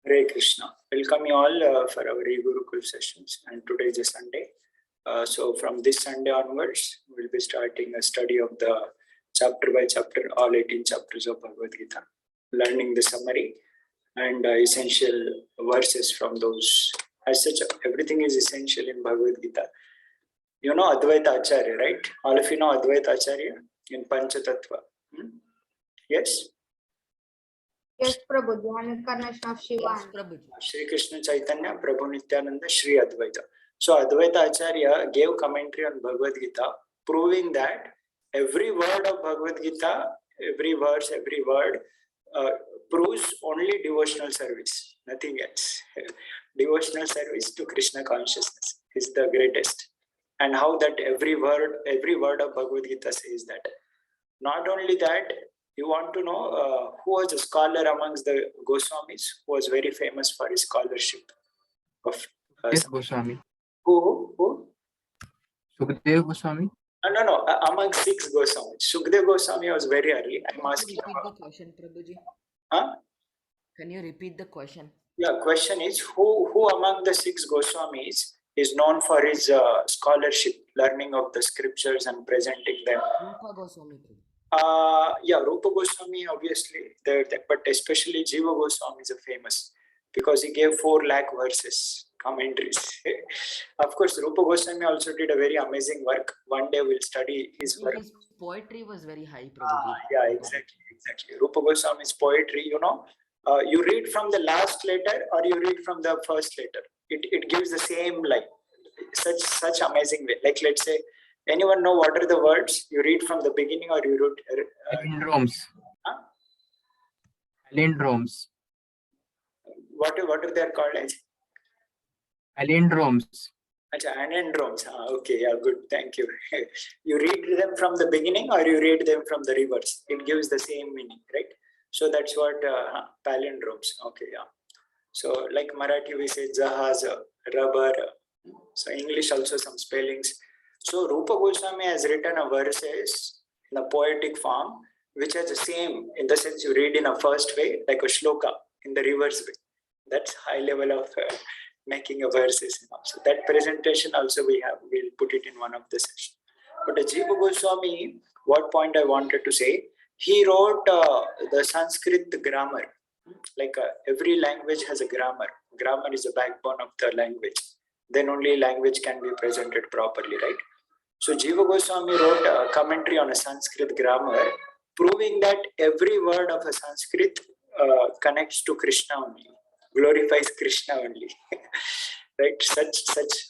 Hare Krishna. Welcome you all for our Gurukul sessions. And today is a Sunday. So from this Sunday onwards, we'll be starting a study of the chapter by chapter, all 18 chapters of Bhagavad Gita, learning the summary and essential verses from those. As such, everything is essential in Bhagavad Gita. You know Advaita Acharya, right? All of you know Advaita Acharya in Panchatattva. Yes? Yes, Prabhu. The incarnation of Shiva. Yes, Prabhuji. Shri Krishna Chaitanya, Prabhu Nityananda, Shri Advaita. So Advaita Acharya gave commentary on Bhagavad Gita, proving that every word of Bhagavad Gita, every verse, every word proves only devotional service, nothing else. Devotional service to Krishna consciousness is the greatest. And how that every word of Bhagavad Gita says that. Not only that, you want to know who was a scholar amongst the Goswamis who was very famous for his scholarship of Goswami. Who? Sukadeva Goswami. No. Among 6 Goswamis. Sukadeva Goswami was very early. I'm asking. Can you repeat the question, Prabhuji? Huh? Can you repeat the question? Yeah, question is who among the 6 Goswamis is known for his scholarship, learning of the scriptures and presenting them? Rupa Goswami, Prabhu. Yeah, Rupa Goswami obviously, but especially Jiva Goswami is famous because he gave 4 lakh verses, commentaries. Of course, Rupa Goswami also did a very amazing work. One day we'll study his work. His poetry was very high, Prabhuji. Yeah, exactly. Rupa Goswami's poetry, you read from the last letter or you read from the first letter. It gives the same such amazing way. Like, let's say, anyone know what are the words you read from the beginning or you read? Palindromes. Huh? Palindromes. What are they called as? Palindromes. Anandromes. Okay, yeah, good. Thank you. You read them from the beginning or you read them from the reverse. It gives the same meaning, right? So that's what palindromes. Okay, yeah. So like Marathi we say jahaz, rubber. So English also some spellings. So Rupa Goswami has written a verses in a poetic form, which has the same, in the sense you read in a first way, like a shloka, in the reverse way. That's high level of making a verses. So that presentation also we'll put it in one of the sessions. But the Jiva Goswami, what point I wanted to say, he wrote the Sanskrit grammar. Like every language has a grammar. Grammar is the backbone of the language. Then only language can be presented properly, right? So Jiva Goswami wrote a commentary on a Sanskrit grammar, proving that every word of a Sanskrit connects to Krishna only, glorifies Krishna only. Right? Such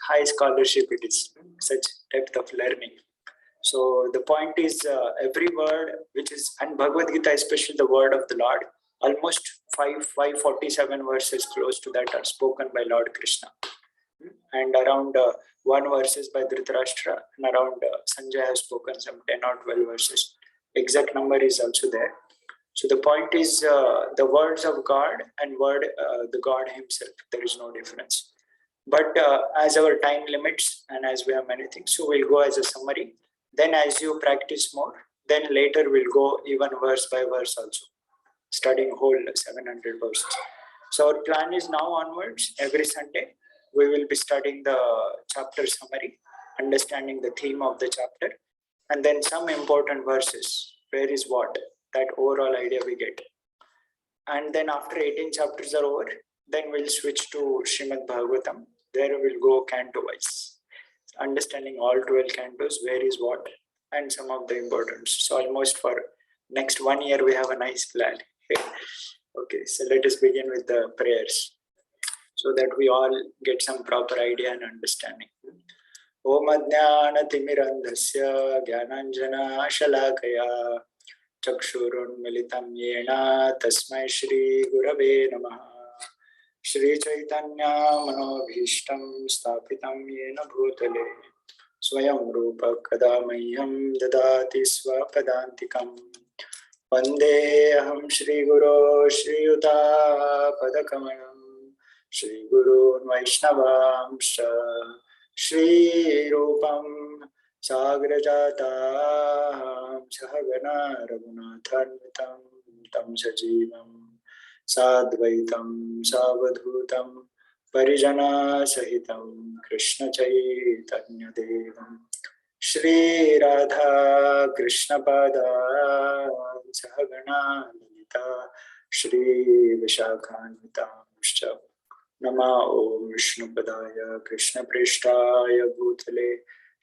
high scholarship it is, such depth of learning. So the point is every word which is, and Bhagavad Gita, especially the word of the Lord, almost 547 verses close to that are spoken by Lord Krishna. And around 1 verses by Dhritarashtra, and around Sanjay has spoken some 10 or 12 verses. Exact number is also there. So the point is the words of God and the God himself, there is no difference. But as our time limits and as we have many things, so we'll go as a summary. Then as you practice more, then later we'll go even verse by verse also, studying whole 700 verses. So our plan is now onwards, every Sunday, we will be studying the chapter summary, understanding the theme of the chapter, and then some important verses, where is what, that overall idea we get. And then after 18 chapters are over, then we'll switch to Srimad Bhagavatam. There we'll go canto-wise, understanding all 12 cantos, where is what, and some of the importance. So almost for next 1 year, we have a nice plan. Okay, so let us begin with the prayers, so that we all get some proper idea and understanding. Om Ajnana Timirandhasya Jnananjana Shalakaya Chakshurun Militam Yena Tasmai Shri Gurave Namaha. Shri Chaitanya Manobhishtam Stapitam Yena Bhutale Swayam Rupa Kadamayyam Dadati Swapadantikam Vande Aham Shri Guru Shri Yuta Padakamayam Shri Guru Vaishnavamsha Shri Rupam Sagrajata Sahagana Raghunathanvitam Tam Sajivam साद्वैतं सावधूतं परिजना सहितं कृष्ण चैतन्य देवं श्री राधा कृष्ण पादान् सहगणा ललिता श्री विशाखान्वितांश्च नमा ओम विष्णुपदाय कृष्णप्रेष्ठाय भूतले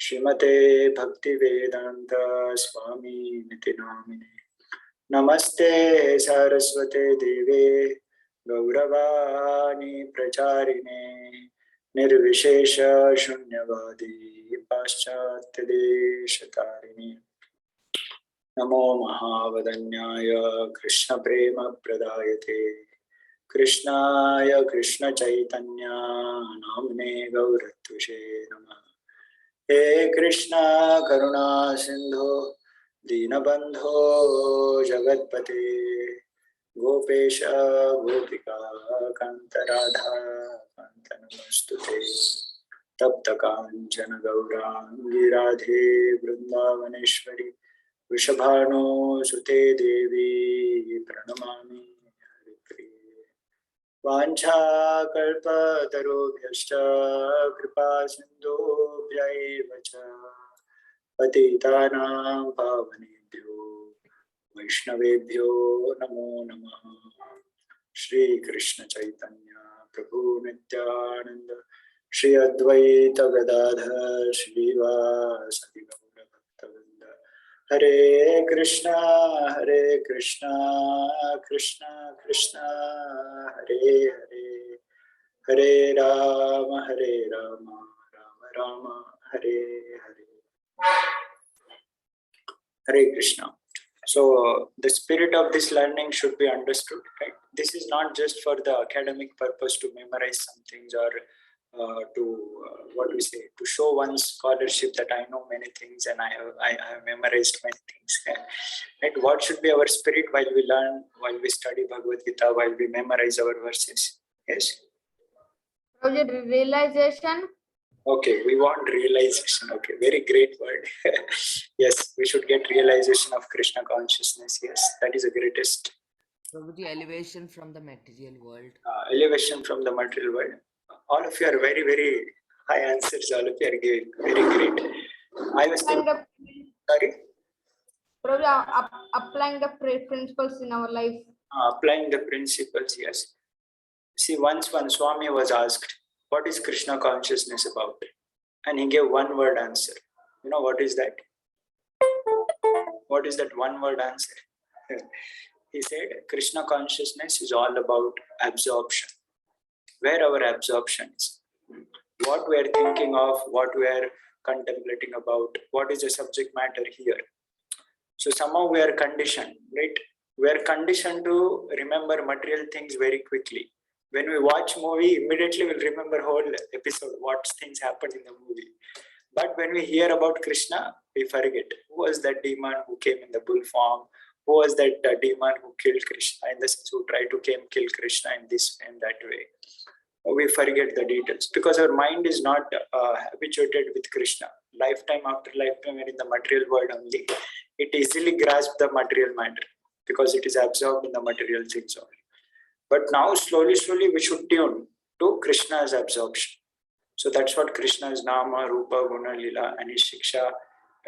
श्रीमते भक्तिवेदांत स्वामी निति नामिने नमस्ते सरस्वते देवे गौरवाणी प्रचारिणे निर्विशेष शून्यवादी पाश्चात्य देशतारिणे नमो महावदन्याय कृष्ण प्रेम प्रदायते कृष्णाय कृष्ण चैतन्य नामने गौरत्विषे नमः हे कृष्णा करुणा सिंधो दीनबंधो जगत्पते गोपेश गोपिका कांत राधा कांत नमस्तुते तप्त कांचन गौरांगी राधे वृंदावनेश्वरी वृषभानुसुते देवी प्रणमामि हरिप्रिये वाञ्छाकल्पतरुभ्यश्च कृपा सिन्धुभ्य एव च पतितानां पावनेभ्यो वैष्णवेभ्यो नमो नमः श्री कृष्ण चैतन्य प्रभु नित्यानंद श्री अद्वैत गदाधर श्रीवासदि गौर भक्तवृंद हरे Krishna Krishna Krishna Hare Hare Hare Ram Ram Ram Hare Hare Hare Krishna. So the spirit of this learning should be understood, right? This is not just for the academic purpose to memorize some things or to show one's scholarship that I know many things and I have memorized many things. Right? What should be our spirit while we learn, while we study Bhagavad Gita, while we memorize our verses? Yes. Prabhuji, realization. Okay, we want realization. Okay, very great word. Yes, we should get realization of Krishna consciousness. Yes, that is the greatest. Prabhuji, elevation from the material world. Elevation from the material world. All of you are very, very high answers. All of you are giving very great. I was thinking, sorry? Prabhuji, applying the principles in our life. Applying the principles, yes. See, once one Swami was asked, what is Krishna consciousness about? And he gave one word answer. You know what is that? What is that one word answer? He said, Krishna consciousness is all about absorption. Where our absorption is. What we are thinking of, what we are contemplating about, what is the subject matter here. So somehow we are conditioned, right? We are conditioned to remember material things very quickly. When we watch movie, immediately we'll remember whole episode, what things happened in the movie. But when we hear about Krishna, we forget. Who was that demon who came in the bull form? Who was that demon who killed Krishna? In the sense, who tried to kill Krishna in this and that way. We forget the details because our mind is not habituated with Krishna. Lifetime after lifetime, we're in the material world only. It easily grasps the material matter because it is absorbed in the material things only. But now, slowly, we should tune to Krishna's absorption. So that's what Krishna's Nama, Rupa, Guna, Lila, and his Shiksha,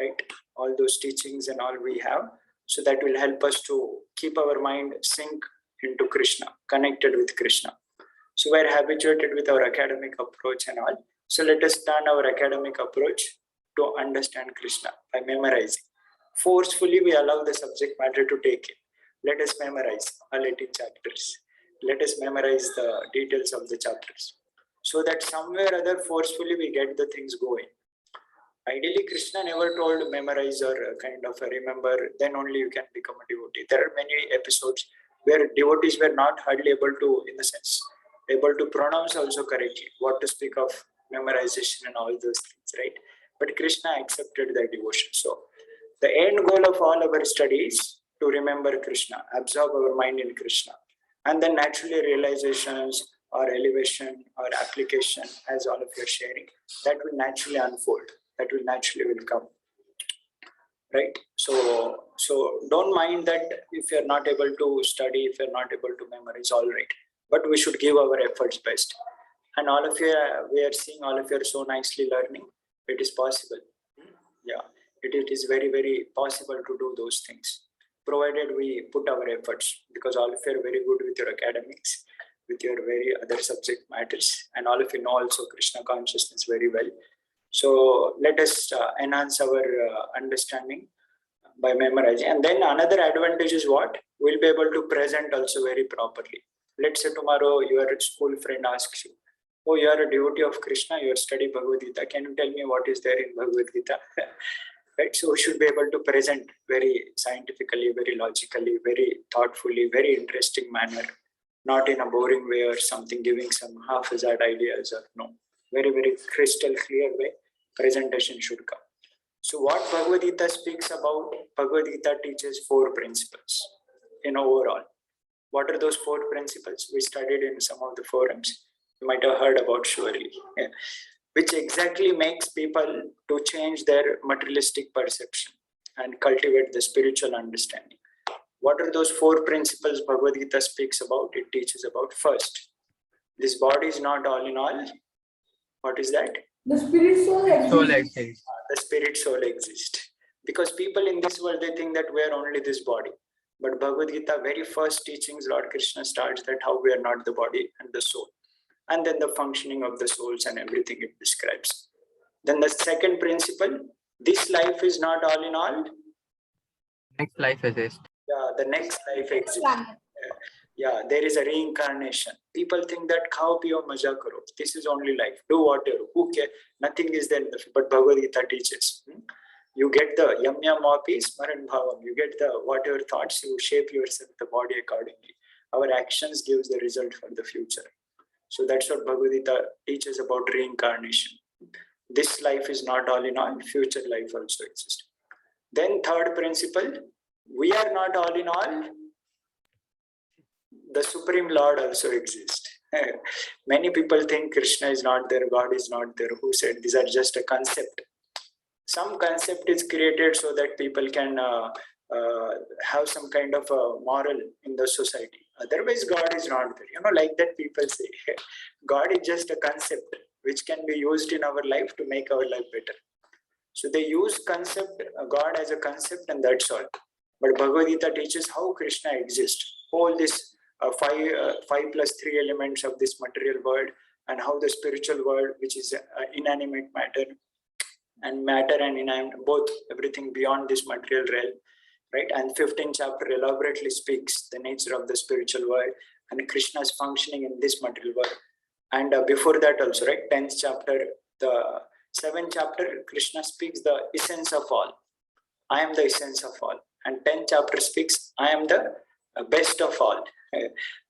right? All those teachings and all we have. So that will help us to keep our mind sync into Krishna, connected with Krishna. So we're habituated with our academic approach and all. So let us turn our academic approach to understand Krishna by memorizing. Forcefully, we allow the subject matter to take in. Let us memorize all 18 chapters. Let us memorize the details of the chapters. So that somewhere or other forcefully we get the things going. Ideally, Krishna never told memorize or kind of remember, then only you can become a devotee. There are many episodes where devotees were not hardly able to, in the sense, able to pronounce also correctly, what to speak of memorization and all those things, right? But Krishna accepted their devotion. So the end goal of all our studies to remember Krishna, absorb our mind in Krishna, and then naturally realizations or elevation or application, as all of you are sharing, that will naturally unfold, that will naturally will come. right? So don't mind that if you're not able to study, if you're not able to memorize, all right. But we should give our efforts best. And all of you, we are seeing all of you are so nicely learning. It is possible. Yeah, it is very, very possible to do those things, provided we put our efforts, because all of you are very good with your academics, with your very other subject matters, and all of you know also Krishna consciousness very well. So let us enhance our understanding by memorizing. And then another advantage is what? We'll be able to present also very properly. Let's say tomorrow your school friend asks you, oh, you are a devotee of Krishna, you are studying Bhagavad Gita. Can you tell me what is there in Bhagavad Gita? Right? So we should be able to present very scientifically, very logically, very thoughtfully, very interesting manner, not in a boring way or something, giving some haphazard ideas or no. Very, very crystal clear way presentation should come. So what Bhagavad Gita speaks about, Bhagavad Gita teaches 4 principles in overall. What are those 4 principles? We studied in some of the forums. You might have heard about surely. Yeah. Which exactly makes people to change their materialistic perception and cultivate the spiritual understanding. What are those 4 principles Bhagavad Gita speaks about? It teaches about first, this body is not all in all. What is that? The spirit soul Soul exists. exists. The spirit soul exists. Because people in this world, they think that we are only this body. But Bhagavad Gita, very first teachings, Lord Krishna starts that how we are not the body and the soul. And then the functioning of the souls and everything it describes. Then the second principle, this life is not all in all. Next life exists. Yeah, the next life exists. Planet. Yeah, there is a reincarnation. People think that khao piyo maja karo. This is only life. Do whatever. Who cares? Nothing is there. But Bhagavad Gita teaches. You get the yam yam api smaran bhavam. You get the whatever thoughts, you shape yourself, the body accordingly. Our actions gives the result for the future. So that's what Bhagavad Gita teaches about reincarnation. This life is not all in all. Future life also exists. Then third principle, we are not all in all. The Supreme Lord also exists. Many people think Krishna is not there, God is not there. Who said these are just a concept? Some concept is created so that people can have some kind of a moral in the society. Otherwise, God is not there. Like that people say. God is just a concept which can be used in our life to make our life better. So they use concept, God as a concept, and that's all. But Bhagavad Gita teaches how Krishna exists. All this 5 plus 3 elements of this material world, and how the spiritual world, which is inanimate matter and inanimate, both everything beyond this material realm, right? And 15th chapter elaborately speaks the nature of the spiritual world and Krishna's functioning in this material world. And before that also, right? 10th chapter, the 7th chapter, Krishna speaks the essence of all. I am the essence of all. And 10th chapter speaks, I am the best of all.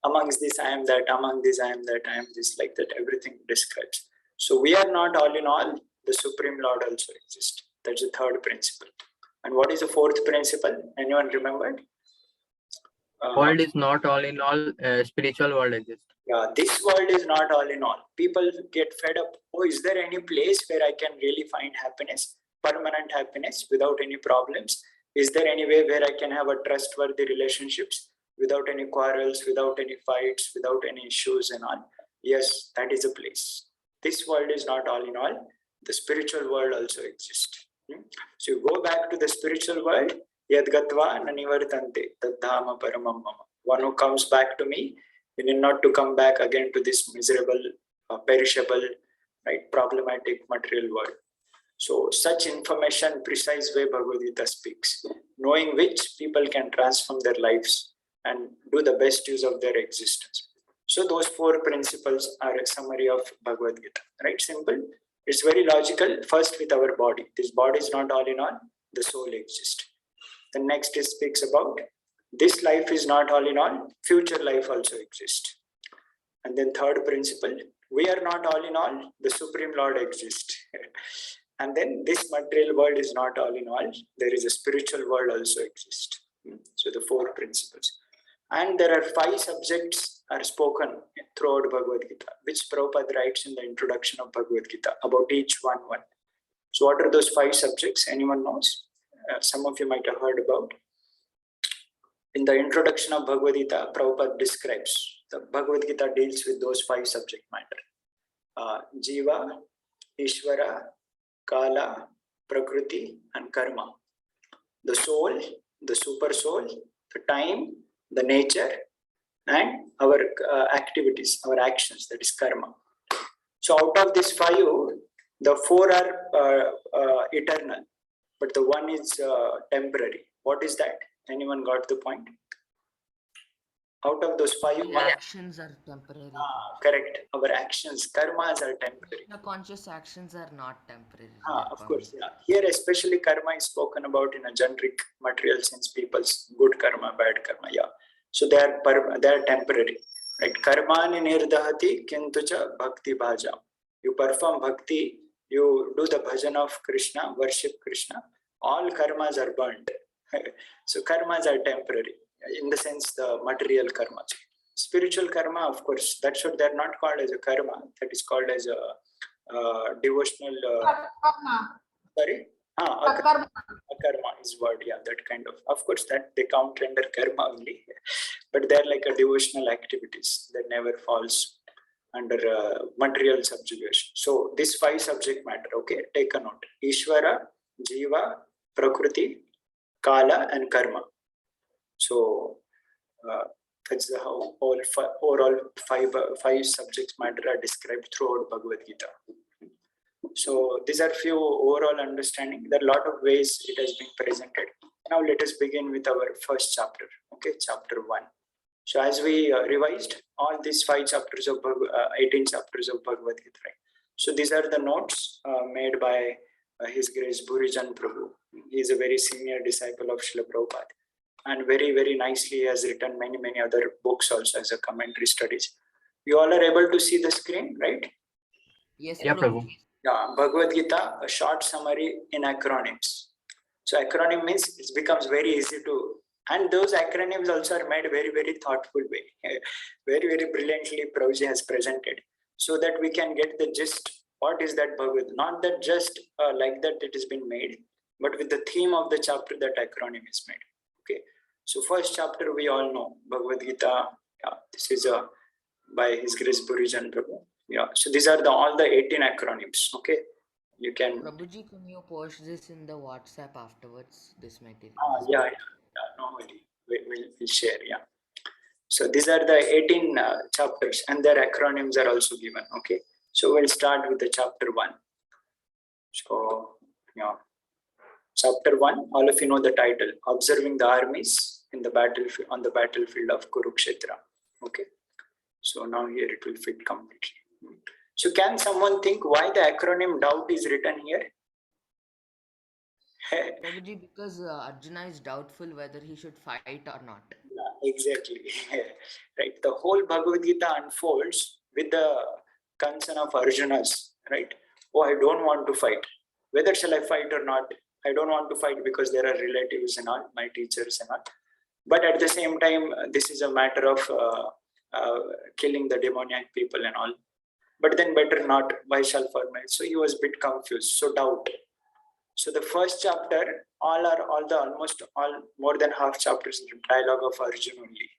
Amongst this, I am that. Among this, I am that. I am this. Like that, everything describes. So we are not all in all. The Supreme Lord also exists. That's the third principle. And what is the fourth principle? Anyone remembered? World is not all in all. Spiritual world exists. Yeah, this world is not all in all. People get fed up. Oh, is there any place where I can really find happiness, permanent happiness without any problems? Is there any way where I can have a trustworthy relationships without any quarrels, without any fights, without any issues and all? Yes, that is a place. This world is not all in all. The spiritual world also exists. So you go back to the spiritual world. Yadgatva nanivartante tadhama paramam mama. One who comes back to me, you need not to come back again to this miserable, perishable, right, problematic material world. So such information, precise way Bhagavad Gita speaks, knowing which people can transform their lives and do the best use of their existence. So those 4 principles are a summary of Bhagavad Gita, right? Simple. It's very logical. First with our body. This body is not all in all. The soul exists. The next it speaks about this life is not all in all. Future life also exists. And then third principle, we are not all in all. The Supreme Lord exists. And then this material world is not all in all. There is a spiritual world also exists. So the 4 principles. And there are 5 subjects are spoken throughout Bhagavad Gita, which Prabhupada writes in the introduction of Bhagavad Gita about each one. So what are those 5 subjects? Anyone knows? some of you might have heard about. In the introduction of Bhagavad Gita, Prabhupada describes the Bhagavad Gita deals with those 5 subject matter: Jiva, Ishvara, Kala, Prakriti, and Karma. The soul, the super soul, the time, the nature, and our activities, our actions, that is karma. So out of these 5, the 4 are eternal, but the 1 is temporary. What is that? Anyone got the point? Out of those 5, The actions are temporary. correct. Our actions, karmas are temporary. The conscious actions are not temporary. Of course, yeah. Here especially karma is spoken about in a generic material sense, people's good karma, bad karma, yeah. So they are temporary, right? Karmani nirdahati kintucha bhakti bhaja. You perform bhakti, you do the bhajan of Krishna, worship Krishna, all karmas are burnt. So karmas are temporary, in the sense the material karmas. Spiritual karma, of course, that's what they're not called as a karma, that is called as a devotional Karma. sorry Karma. karma is word, yeah, that kind of course that they count under karma only, but they're like a devotional activities that never falls under material subjugation. So this 5 subject matter, okay, take a note: Ishvara, Jiva, Prakriti, Kala, and Karma. So that's how overall 5 subject matter are described throughout Bhagavad Gita. So these are few overall understanding. There are a lot of ways it has been presented. Now let us begin with our first chapter. Okay, chapter 1. So as we revised all these 5 chapters of 18 chapters of Bhagavad Gita. Right? So these are the notes made by His Grace Bhurijan Prabhu. He is a very senior disciple of Srila Prabhupada, and very nicely has written many other books also as a commentary studies. You all are able to see the screen, right? Yes, Yeah, Prabhu. Yeah, Bhagavad Gita, a short summary in acronyms. So acronym means it becomes very easy to, and those acronyms also are made very thoughtful way, very brilliantly Prabhuji has presented, so that we can get the gist. What is that Bhagavad? Not that just like that it has been made, but with the theme of the chapter that acronym is made. Okay, so first chapter we all know Bhagavad Gita. Yeah, this is by His Grace Bhurijan Prabhu. Yeah, so these are all the 18 acronyms. Okay, you can. Prabhuji, can you post this in the WhatsApp afterwards? This material. Yeah, no worry. We'll share. Yeah. So these are the 18 chapters, and their acronyms are also given. Okay. So we'll start with the chapter 1. So yeah, chapter 1. All of you know the title: Observing the armies in the battlefield on the battlefield of Kurukshetra. Okay. So now here it will fit completely. So can someone think why the acronym doubt is written here? Prabhuji, because Arjuna is doubtful whether he should fight or not. Yeah, exactly. Right. The whole Bhagavad Gita unfolds with the concern of Arjuna's, right? Oh, I don't want to fight. Whether shall I fight or not? I don't want to fight because there are relatives and all, my teachers and all. But at the same time, this is a matter of killing the demoniac people and all. But then better not. Why shall fight? So he was a bit confused. So doubt. So the first chapter, almost more than half chapters in the dialogue of Arjuna only,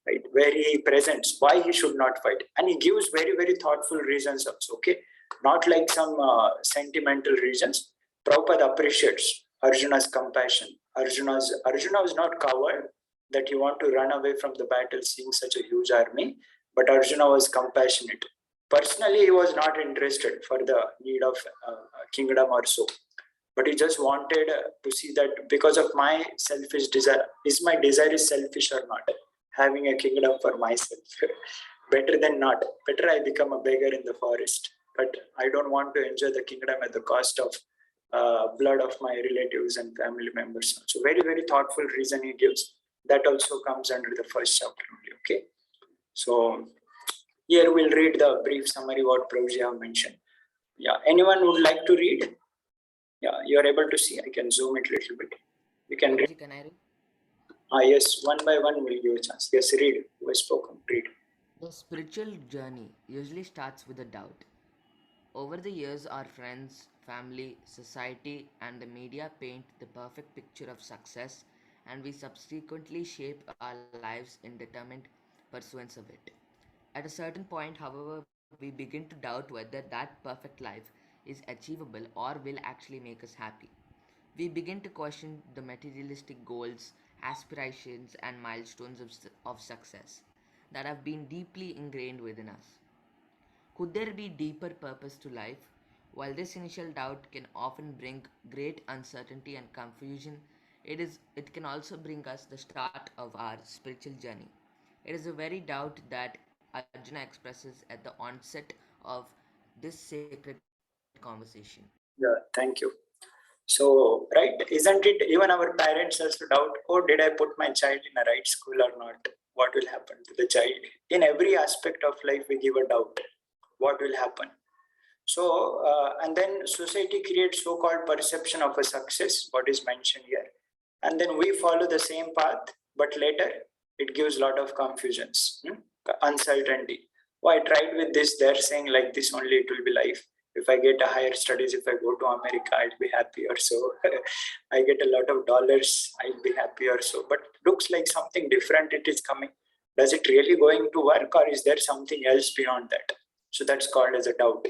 right? Where he presents why he should not fight, and he gives very thoughtful reasons also. Okay, not like some sentimental reasons. Prabhupada appreciates Arjuna's compassion. Arjuna was not coward that he want to run away from the battle seeing such a huge army, but Arjuna was compassionate. Personally, he was not interested for the need of kingdom or so. But he just wanted to see that because of my selfish desire, is my desire is selfish or not? Having a kingdom for myself, better than not. Better I become a beggar in the forest. But I don't want to enjoy the kingdom at the cost of blood of my relatives and family members. So very thoughtful reason he gives. That also comes under the first chapter only. Okay. So here we'll read the brief summary what Prabhuji have mentioned. Yeah. Anyone would like to read? Yeah, you are able to see. I can zoom it a little bit. You can read. Prabhuji, can I read? Yes, one by one we'll give a chance. Yes, read. Who has spoken? Read. The spiritual journey usually starts with a doubt. Over the years, our friends, family, society, and the media paint the perfect picture of success, and we subsequently shape our lives in determined pursuance of it. At a certain point, however, we begin to doubt whether that perfect life is achievable or will actually make us happy. We begin to question the materialistic goals, aspirations, and milestones of success that have been deeply ingrained within us. Could there be deeper purpose to life? While this initial doubt can often bring great uncertainty and confusion, it can also bring us the start of our spiritual journey. It is a very doubt that Arjuna expresses at the onset of this sacred conversation. Yeah, thank you. So, right, isn't it even our parents also doubt, oh, did I put my child in a right school or not? What will happen to the child? In every aspect of life, we give a doubt. What will happen? So, and then society creates so-called perception of a success, what is mentioned here. And then we follow the same path, but later it gives a lot of confusions, uncertainty. Oh, I tried with this, they're saying like this only it will be life. If I get a higher studies, if I go to America, I'll be happy or so. I get a lot of dollars, I'll be happy or so. But looks like something different it is coming. Does it really going to work, or is there something else beyond that? So that's called as a doubt.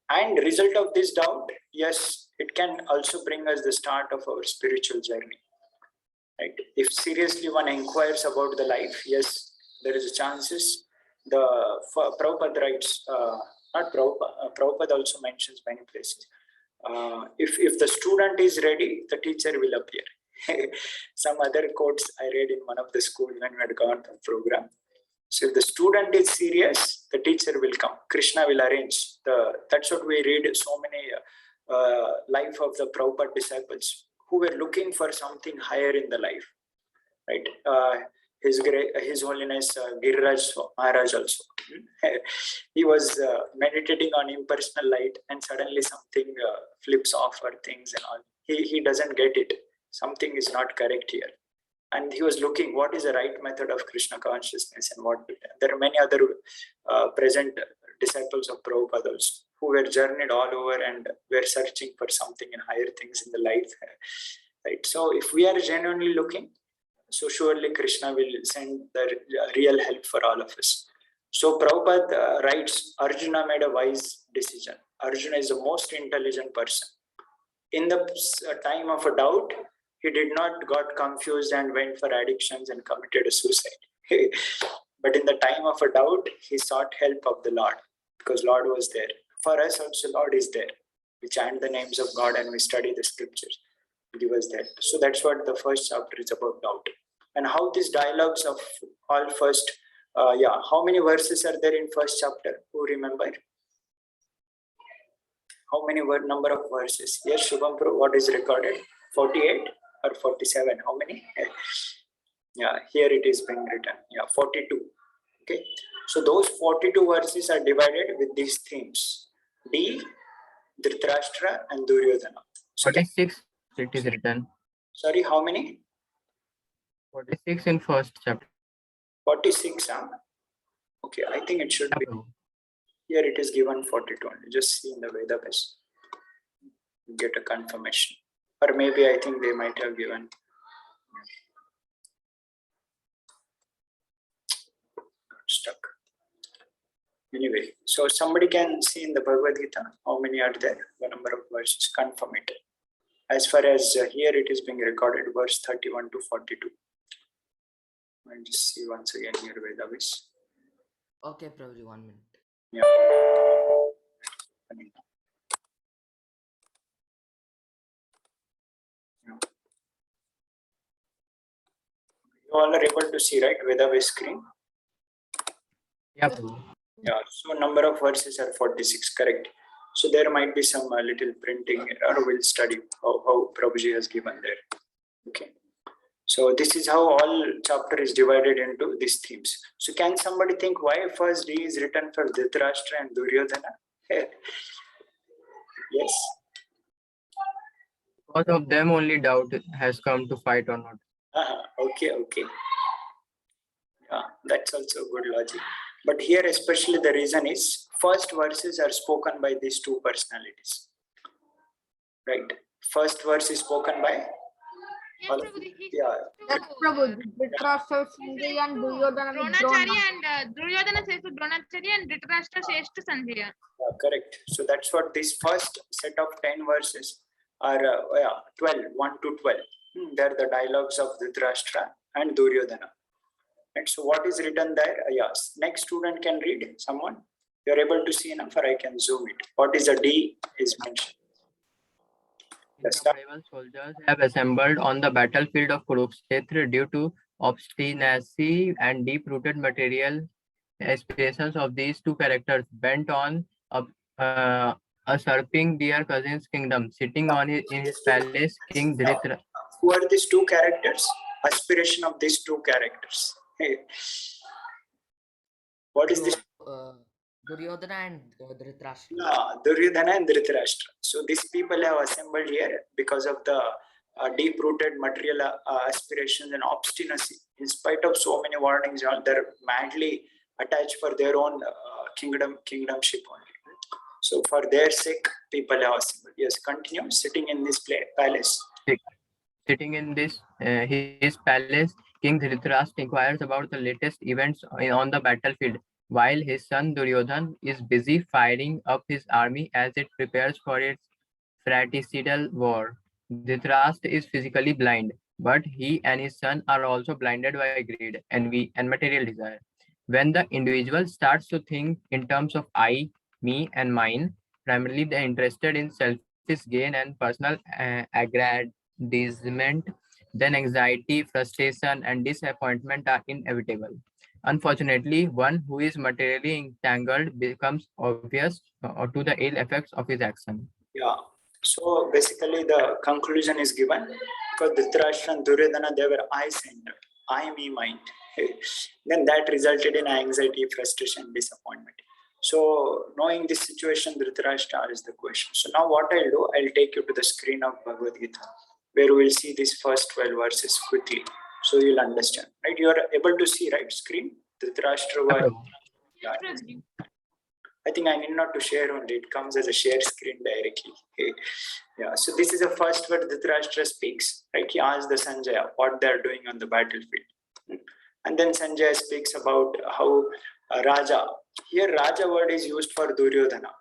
And result of this doubt, yes, it can also bring us the start of our spiritual journey. Right? If seriously one inquires about the life, yes, there is a chances. Prabhupada writes, not Prabhupada, Prabhupada also mentions many places. If the student is ready, the teacher will appear. Some other quotes I read in one of the schools when we had gone to the program. So if the student is serious, the teacher will come. Krishna will arrange. That's what we read so many life of the Prabhupada disciples who were looking for something higher in the life. Right? His Holiness Giriraj Maharaj also. He was meditating on impersonal light, and suddenly something flips off or things and all. He doesn't get it. Something is not correct here. And he was looking what is the right method of Krishna consciousness and what. There are many other present disciples of Prabhupada also, who were journeyed all over and were searching for something in higher things in the life. Right. So if we are genuinely looking, so surely Krishna will send the real help for all of us. So Prabhupada writes, Arjuna made a wise decision. Arjuna is the most intelligent person. In the time of a doubt, he did not got confused and went for addictions and committed a suicide. But in the time of a doubt, he sought help of the Lord, because Lord was there. For us also, Lord is there. We chant the names of God and we study the scriptures. Give us that. So that's what the first chapter is about, doubt. And how these dialogues of all first, how many verses are there in first chapter? Who remember? How many number of verses? Yes, Shubham Pro, what is recorded? 48 or 47? How many? Yeah, here it is being written. Yeah, 42. Okay. So those 42 verses are divided with these themes. D, Dhritarashtra and Duryodhana. So 46 it is written. Sorry, how many? 46 in first chapter. 46, huh? Okay, I think it should be. Here it is given 42 only. Just see in the Vedabhas. Get a confirmation. Or maybe I think they might have given. Stuck. Anyway, so somebody can see in the Bhagavad Gita how many are there, the number of verses, confirm it. As far as here it is being recorded, verse 31 to 42. I'll just see once again here Vedabhas. Okay, Prabhuji, 1 minute. Yeah. You all are able to see, right, Vedabhas screen? Yeah. Yeah, so number of verses are 46, correct. So there might be some little printing error. We'll study how Prabhuji has given there. Okay. So this is how all chapter is divided into these themes. So can somebody think why first D is written for Dhritarashtra and Duryodhana? Yes. Because of them only doubt has come to fight or not. Okay. Yeah, that's also good logic. But here especially the reason is first verses are spoken by these two personalities. right? First verse is spoken by, Yes, Prabhu, he yeah, Yes, Prabhu. Dhritarashtra with Sanjaya and Duryodhana with Drona. Dronacharya and Duryodhana says to Dronacharya and Dhritarashtra says to Sanjaya. correct. So that's what this first set of 10 verses are, 12, 1 to 12. They're the dialogues of Dhritarashtra and Duryodhana. And so what is written there? Yes. Next student can read, someone? You're able to see enough, or I can zoom it. What is a D is mentioned. Let's start. Innumerable soldiers have assembled on the battlefield of Kurukshetra due to obstinacy and deep-rooted material aspirations of these two characters bent on usurping their cousin's kingdom. Sitting on in his palace, King Dhritra. Who are these two characters? Aspiration of these two characters. Hey. What is this? Duryodhana and Dhritarashtra. Duryodhana and Dhritarashtra. So these people have assembled here because of the deep-rooted material aspirations and obstinacy. In spite of so many warnings, they're madly attached for their own kingdomship only. So for their sake, people have assembled. Yes, continue. Sitting in this palace. Sitting in this his palace, King Dhritarashtra inquires about the latest events on the battlefield, while his son Duryodhan is busy firing up his army as it prepares for its fratricidal war. Dhritarashtra is physically blind, but he and his son are also blinded by greed, envy, and material desire. When the individual starts to think in terms of I, me, and mine, primarily they're interested in selfish gain and personal aggrandizement, then anxiety, frustration, and disappointment are inevitable. Unfortunately, one who is materially entangled becomes obvious to the ill effects of his action. Yeah. So basically, the conclusion is given because Dhritarashtra and Duryodhana, they were I-centered, I, me, mind. Then that resulted in anxiety, frustration, disappointment. So knowing this situation, Dhritarashtra is the question. So now what I'll do, I'll take you to the screen of Bhagavad Gita, where we'll see these first 12 verses quickly. So you'll understand, right? You are able to see, right, screen? Dhritarashtra was, yeah, I think I need not to share only. It comes as a share screen directly. Okay. Yeah. So this is the first word Dhritarashtra speaks, right? He asks the Sanjaya what they're doing on the battlefield. And then Sanjaya speaks about how Raja, here Raja word is used for Duryodhana,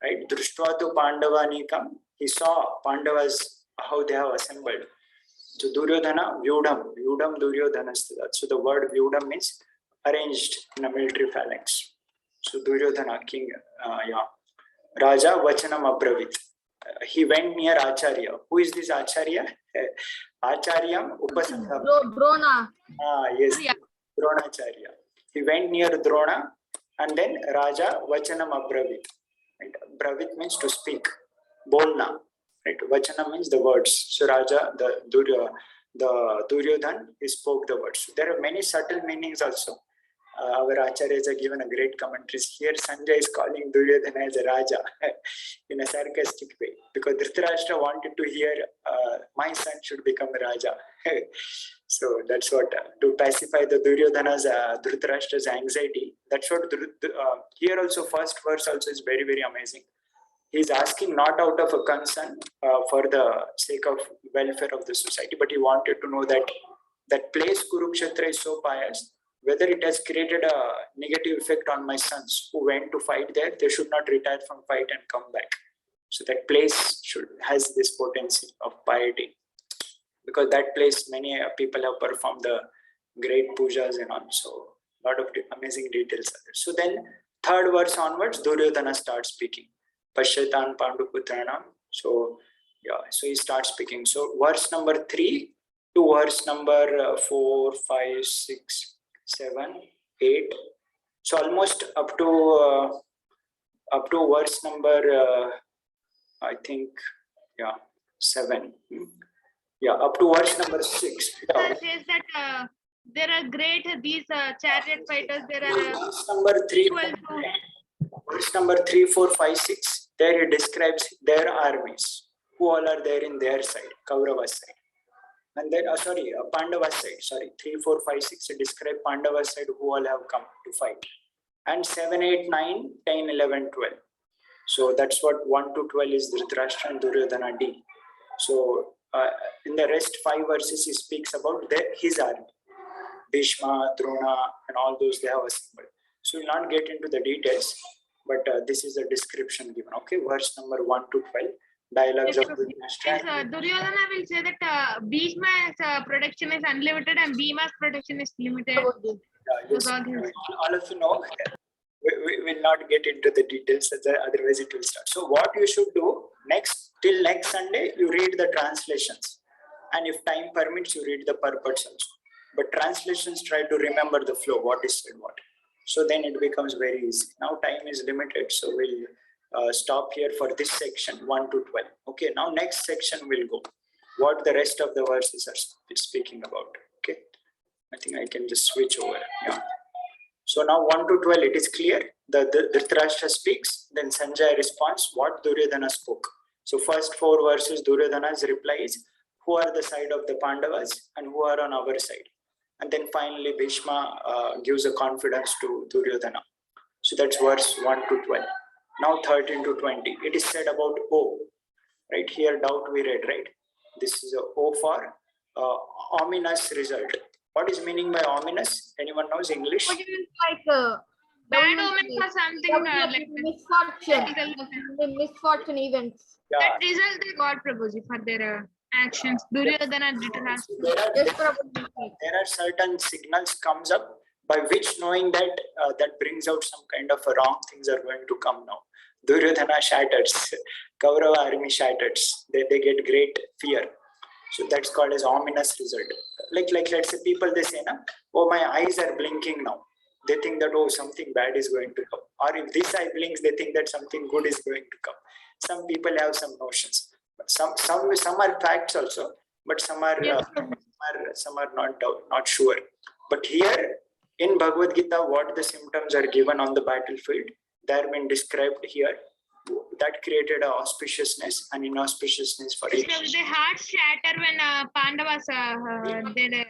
right? Drushtvatu Pandavanikam, he saw Pandavas, how they have assembled. So Duryodhana, Vyudam Duryodhana. So the word Vyudam means arranged in a military phalanx. So Duryodhana, king, Raja Vachanam Abravit. He went near Acharya. Who is this Acharya? Acharyam Upasatha. Drona. Yes, Dronacharya. He went near Drona and then Raja Vachanam Abravit. Right? Bravit means to speak. Bolna. Right? Vachanam means the words. So Raja, the Duryodhan, he spoke the words. So there are many subtle meanings also. Our acharyas have given a great commentaries. Here Sanjay is calling Duryodhana as a Raja in a sarcastic way because Dhritarashtra wanted to hear my son should become a Raja. So that's what, to pacify the Duryodhana's, Dhritarashtra's anxiety. That's what, here also first verse also is very, very amazing. He's asking not out of a concern for the sake of welfare of the society, but he wanted to know that that place Kurukshetra is so pious, whether it has created a negative effect on my sons who went to fight there, they should not retire from fight and come back. So that place has this potency of piety, because that place many people have performed the great pujas and all. So a lot of amazing details are there. So then third verse onwards, Duryodhana starts speaking. Pashyatan Panduputranam. So yeah, so he starts speaking. So verse number 3 to verse number 4, 5, 6, 7, 8. So almost up to verse number I think 7. Yeah, up to verse number 6. Yeah. Says that there are great these chariot fighters. There are Verse number 3. Verse number 3, 4, 5, 6. There he describes their armies, who all are there in their side, Kaurava's side. And then, Pandava's side, 3, 4, 5, 6, he describes Pandava's side, who all have come to fight. And 7, 8, 9, 10, 11, 12. So that's what 1 to 12 is Dhritarashtra and Duryodhana D. So in the rest 5 verses, he speaks about his army. Bhishma, Drona, and all those they have assembled. So we'll not get into the details, but this is the description given. Okay, verse number 1 to 12. Dialogues of Dhritarashtra. Duryodhana will say that Bhishma's production is unlimited and Bhima's production is limited. Yes, all of you know. We will not get into the details, otherwise it will start. So what you should do till next Sunday, you read the translations, and if time permits, you read the purports also. But translations try to remember the flow, what is said what. So then it becomes very easy. Now time is limited, so we'll stop here for this section 1 to 12. Okay, now next section will go what the rest of the verses are speaking about. Okay, I think I can just switch over. Yeah. So now 1 to 12, it is clear. The Dhritarashtra speaks, then Sanjaya responds what Duryodhana spoke. So first 4 verses, Duryodhana's reply is who are the side of the Pandavas and who are on our side. And then finally Bhishma gives a confidence to Duryodhana. So that's verse 1 to 12. Now 13 to 20, it is said about O. Right here, doubt we read, right? This is a O for ominous result. What is meaning by ominous? Anyone knows English? What is like Bad omens or something like misfortune, misfortune events. Yeah. that result they got Prabhuji for their actions. Duryodhana and Dhritarashtra. Yes, Prabhuji. There are certain signals comes up by which knowing that that brings out some kind of wrong things are going to come now. Duryodhana shatters, Kaurava army shatters. They get great fear. So that's called as ominous result. Like let's say people they say, na, oh my eyes are blinking now. They think that oh something bad is going to come. Or if this eye blinks, they think that something good is going to come. Some people have some notions. But some are facts also, but some are not sure. But here in Bhagavad Gita, what the symptoms are given on the battlefield, they have been described here. That created an auspiciousness and inauspiciousness for each. So the hearts shatter when Pandavas did.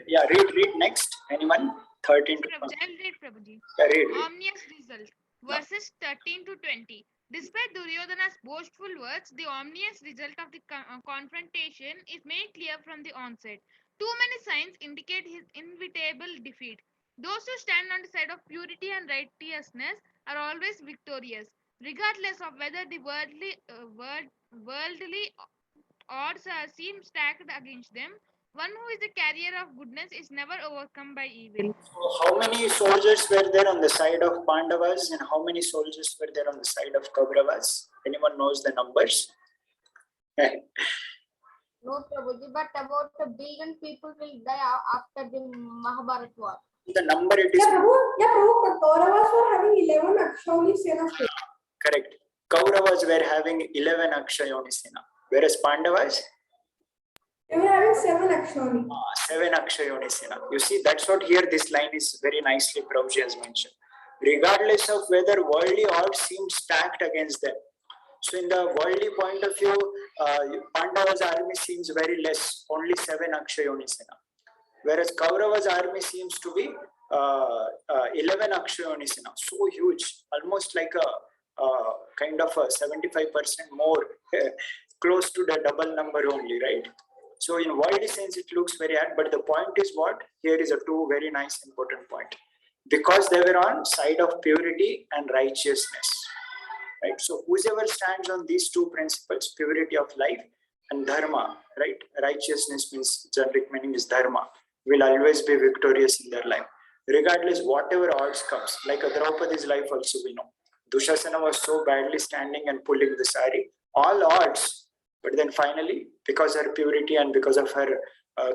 Yeah, read next. Anyone? 13 to I'll read Prabhuji. yeah, read. Omnious result. Verses 13 to 20. Despite Duryodhana's boastful words, the omnious result of the confrontation is made clear from the onset. Too many signs indicate his inevitable defeat. Those who stand on the side of purity and righteousness are always victorious, regardless of whether the worldly odds seem stacked against them. One who is the carrier of goodness is never overcome by evil. So how many soldiers were there on the side of Pandavas and how many soldiers were there on the side of Kauravas? Anyone knows the numbers? No, Prabhuji, but about the vegan people will die after the Mahabharata war. The number it is Prabhu, but Kauravas were having 11 Akshaunis Sena. correct. Kauravas were having 11 Akshayoni Sena, whereas Pandavas They were having 7 Akshaunis. 7 Akshayoni Sena. You see, that's what here this line is very nicely Prabhuji has mentioned. Regardless of whether worldly odds seem stacked against them. So in the worldly point of view, Pandava's army seems very less, only 7 Akshayoni Sena. Whereas Kaurava's army seems to be 11 Akshayoni Sena. So huge, almost like a kind of a 75% more, close to the double number only, right? So in worldly sense, it looks very hard, but the point is what? Here is a two very nice important point. Because they were on side of purity and righteousness, right? So whoever stands on these two principles, purity of life and dharma, right? Righteousness means generic meaning is dharma, will always be victorious in their life. Regardless whatever odds comes, like Draupadi's life also we know. Dushasana was so badly standing and pulling the sari, all odds, but then finally, because her purity and because of her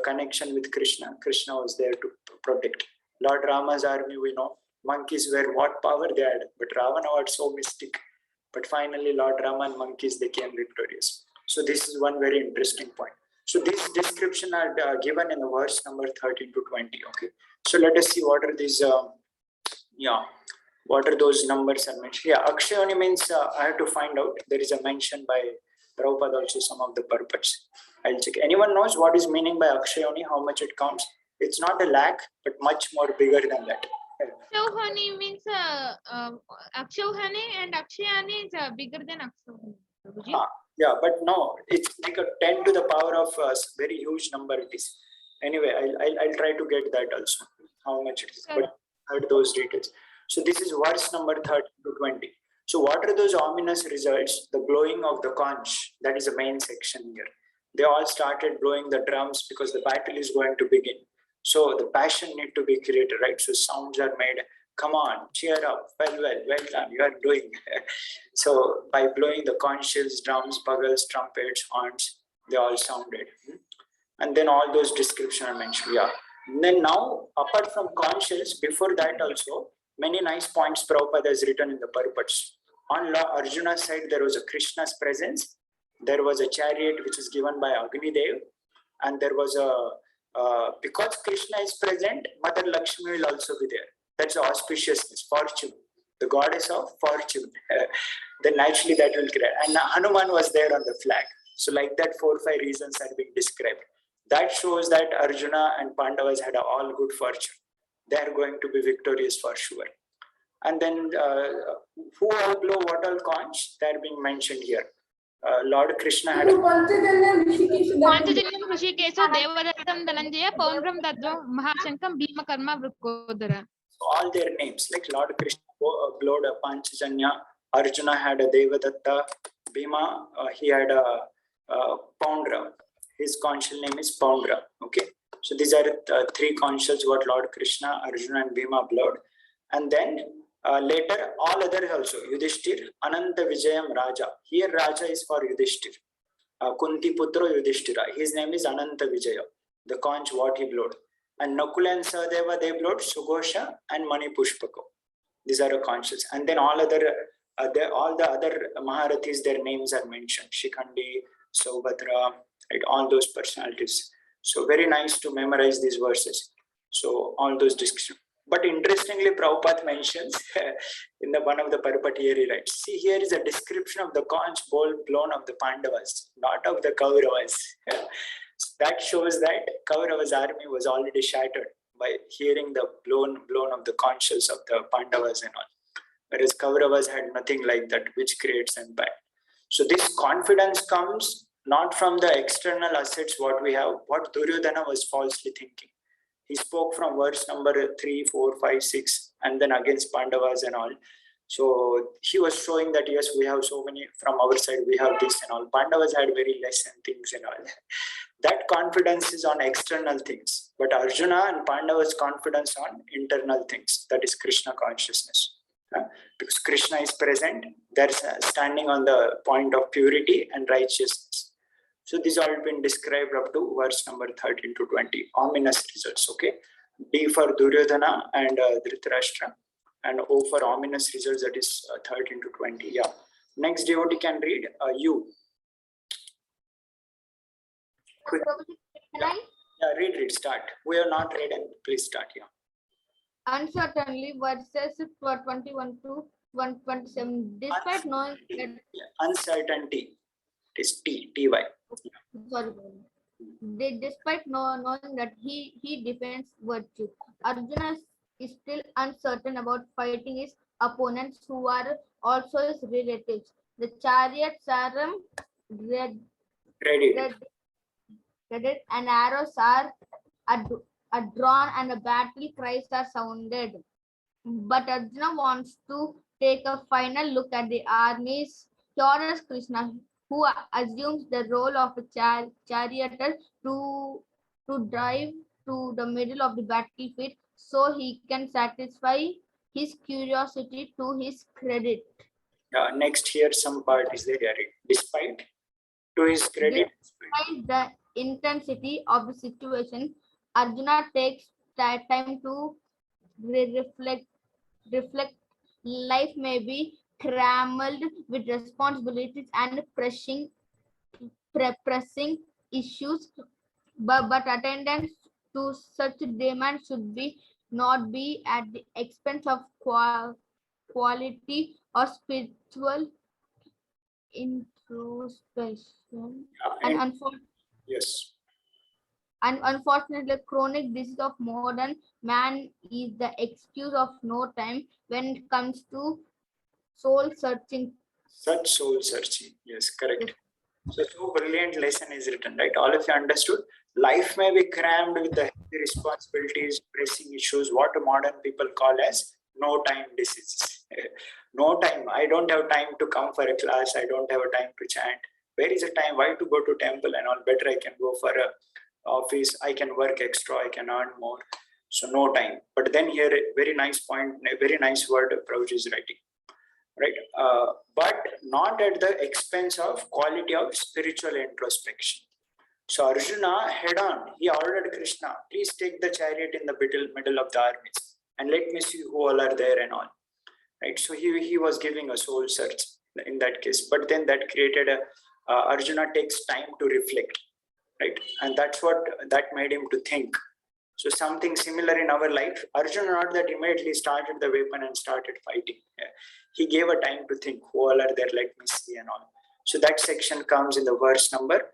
connection with Krishna, Krishna was there to protect. Lord Rama's army, we know, monkeys were what power they had, but Ravana was so mystic. But finally, Lord Rama and monkeys, they came victorious. So this is one very interesting point. So this description are given in the verse number 13 to 20. Okay. So let us see what are these. What are those numbers are mentioned? Yeah, Akshayoni means I have to find out. There is a mention by Prabhupada also some of the purports. I'll check. Anyone knows what is meaning by Akshayoni? How much it counts? It's not a lakh, but much more bigger than that. Akshauhani means Akshauhani and Akshayani is bigger than Akshauhani. Prabhuji. Yeah, but no, it's like a 10 to the power of very huge number it is. Anyway, I'll try to get that also, how much it is, Sure. but I heard those details. So this is verse number 13 to 20. So what are those ominous results? The blowing of the conch, that is the main section here. They all started blowing the drums because the battle is going to begin. So the passion need to be created, right? So sounds are made. Come on, cheer up, well done, you are doing. So by blowing the conch shells, drums, bugles, trumpets, horns, they all sounded. And then all those descriptions are mentioned. Yeah. And then now, apart from conch shells, before that also, many nice points Prabhupada has written in the purports. On Arjuna's side, there was a Krishna's presence. There was a chariot which is given by Agni Dev. And there was because Krishna is present, Mother Lakshmi will also be there. That's the auspiciousness, fortune, the goddess of fortune. Then naturally that will create. And Hanuman was there on the flag. So like that, 4 or 5 reasons are being described. That shows that Arjuna and Pandavas had all good fortune. They are going to be victorious for sure. And then who all blow what all conch? They are being mentioned here. Lord Krishna had Panchajanya Rishikesha Panchajanyam Rishikesu Devadatam Dhananjaya Paundram Dadro Mahashankam Bhima Karma Vrukodara. all their names, like Lord Krishna blowed a Panchajanya, Arjuna had a Devadatta, Bhima, he had a Poundra. His conchal name is Poundra. Okay, so these are 3 conchals what Lord Krishna, Arjuna, and Bhima blowed. And then later, all others also, Yudhishthir, Ananta Vijayam Raja. Here, Raja is for Yudhishthir. Kunti Putro Yudhishthira. His name is Ananta Vijaya, the conch what he blowed. And Nakula and Sahadeva, they blowed Sugosha and Mani Pushpako. These are the conchals. And then all the other Maharathis, their names are mentioned. Shikhandi, Saubhadra, right? All those personalities. So very nice to memorize these verses. So all those descriptions. But interestingly, Prabhupada mentions in the one of the Purport here he writes, see, here is a description of the conch blown of the Pandavas, not of the Kauravas. So that shows that Kaurava's army was already shattered by hearing the blown of the conchs of the Pandavas and all. Whereas Kauravas had nothing like that, which creates impact. So this confidence comes not from the external assets what we have, what Duryodhana was falsely thinking. He spoke from verse number 3, 4, 5, 6, and then against Pandavas and all. So he was showing that yes, we have so many from our side, we have this and all. Pandavas had very less and things and all. That confidence is on external things, but Arjuna and Pandava's confidence on internal things, that is Krishna consciousness. Because Krishna is present, they're standing on the point of purity and righteousness. So these all been described up to verse number 13 to 20, ominous results, okay? D for Duryodhana and Dhritarashtra, and O for ominous results, that is 13 to 20, yeah. Next devotee can read U. Quick. Prabhuji, can I? Yeah, read, start. We are not read and please start, yeah. Uncertainly, verses 21 to 127. Despite knowing that, Uncertainty, it is T-Y. sorry, despite knowing that he defends virtue, Arjuna is still uncertain about fighting his opponents who are also his relatives. The chariots are Ready. ready and arrows are drawn and the battle cries are sounded. But Arjuna wants to take a final look at the armies. Here is Krishna, who assumes the role of a charioteer to drive to the middle of the battlefield so he can satisfy his curiosity to his credit. Next here some part is there, yeah, read. Despite, to his credit. Despite the intensity of the situation, Arjuna takes time to reflect. Life may be crammed with responsibilities and pressing issues, but attendance to such demand should not be at the expense of quality or spiritual introspection. And unfortunately, Yes. And unfortunately, chronic disease of modern man is the excuse of no time when it comes to soul searching. Such soul searching. Yes, correct. So brilliant lesson is written, right? All of you understood. Life may be crammed with the heavy responsibilities, pressing issues, what modern people call as no time diseases. No time. I don't have time to come for a class. I don't have a time to chant. Where is the time? Why to go to temple and all? Better I can go for a office. I can work extra. I can earn more. So no time. But then here, a very nice point, a very nice word Prabhuji is writing. Right, but not at the expense of quality of spiritual introspection. So Arjuna head on, he ordered Krishna, please take the chariot in the middle of the armies and let me see who all are there and all. Right, so he was giving a soul search in that case, but then that created a Arjuna takes time to reflect, right, and that's what that made him to think. So something similar in our life. Arjuna not that immediately started the weapon and started fighting. Yeah. He gave a time to think, who all are there, let me see and all. So that section comes in the verse number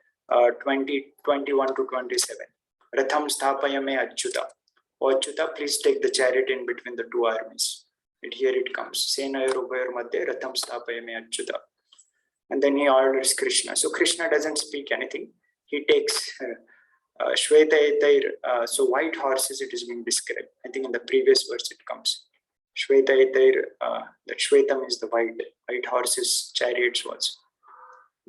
21 to 27. Ratham sthapayame achyuta. O Achyuta, please take the chariot in between the two armies. And here it comes. Senayor ubayar madhye ratham sthapayame achyuta. And then he orders Krishna. So Krishna doesn't speak anything. He takes Shveta so white horses it is being described. I think in the previous verse it comes. Shveta that Shvetam is the white horses, chariots was.